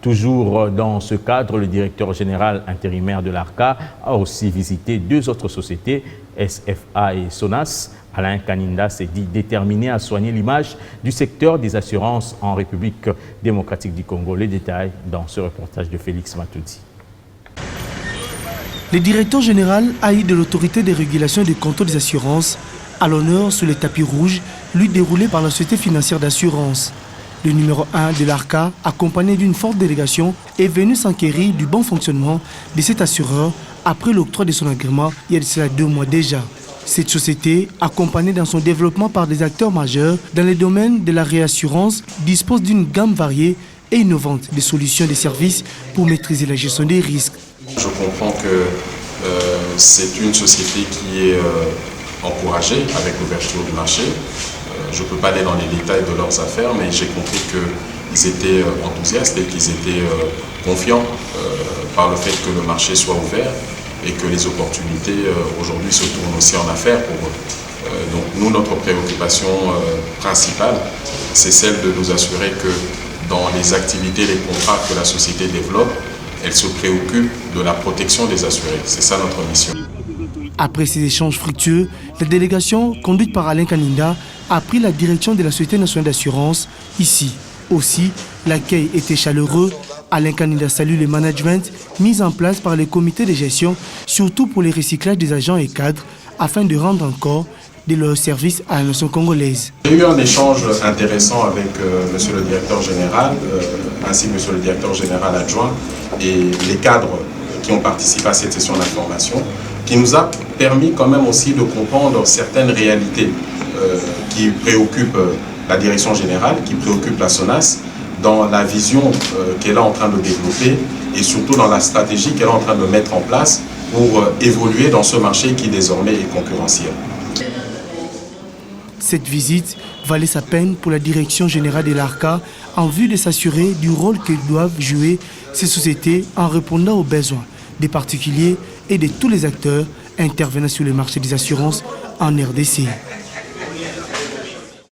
Toujours dans ce cadre, le directeur général intérimaire de l'ARCA a aussi visité 2 autres sociétés, SFA et Sonas. Alain Kaninda s'est dit déterminé à soigner l'image du secteur des assurances en République démocratique du Congo. Les détails dans ce reportage de Félix Matoudi. Le directeur général AI de l'autorité de régulation et de contrôle des assurances à l'honneur sur les tapis rouges, lui déroulé par la société financière d'assurance. Le numéro 1 de l'ARCA, accompagné d'une forte délégation, est venu s'enquérir du bon fonctionnement de cet assureur après l'octroi de son agrément il y a de cela 2 mois déjà. Cette société, accompagnée dans son développement par des acteurs majeurs dans les domaines de la réassurance, dispose d'une gamme variée et innovante de solutions et de services pour maîtriser la gestion des risques. Je comprends que c'est une société qui est encouragée avec l'ouverture du marché. Je ne peux pas aller dans les détails de leurs affaires, mais j'ai compris qu'ils étaient enthousiastes et qu'ils étaient confiants par le fait que le marché soit ouvert et que les opportunités aujourd'hui se tournent aussi en affaires pour eux. Donc nous, notre préoccupation principale, c'est celle de nous assurer que dans les activités, les contrats que la société développe, elle se préoccupe de la protection des assurés. C'est ça notre mission. Après ces échanges fructueux, la délégation, conduite par Alain Kaninda, a pris la direction de la Société nationale d'assurance ici. Aussi, l'accueil était chaleureux. Alain Kaninda salue le management mis en place par les comités de gestion, surtout pour les recyclages des agents et cadres, afin de rendre encore de leurs services à la nation congolaise. J'ai eu un échange intéressant avec monsieur le directeur général, ainsi que monsieur le directeur général adjoint et les cadres qui ont participé à cette session d'information, qui nous a permis quand même aussi de comprendre certaines réalités qui préoccupent la direction générale, qui préoccupent la SONAS, dans la vision qu'elle est en train de développer et surtout dans la stratégie qu'elle est en train de mettre en place pour évoluer dans ce marché qui désormais est concurrentiel. Cette visite valait sa peine pour la direction générale de l'ARCA en vue de s'assurer du rôle que doivent jouer ces sociétés en répondant aux besoins des particuliers et de tous les acteurs intervenant sur le marché des assurances en RDC.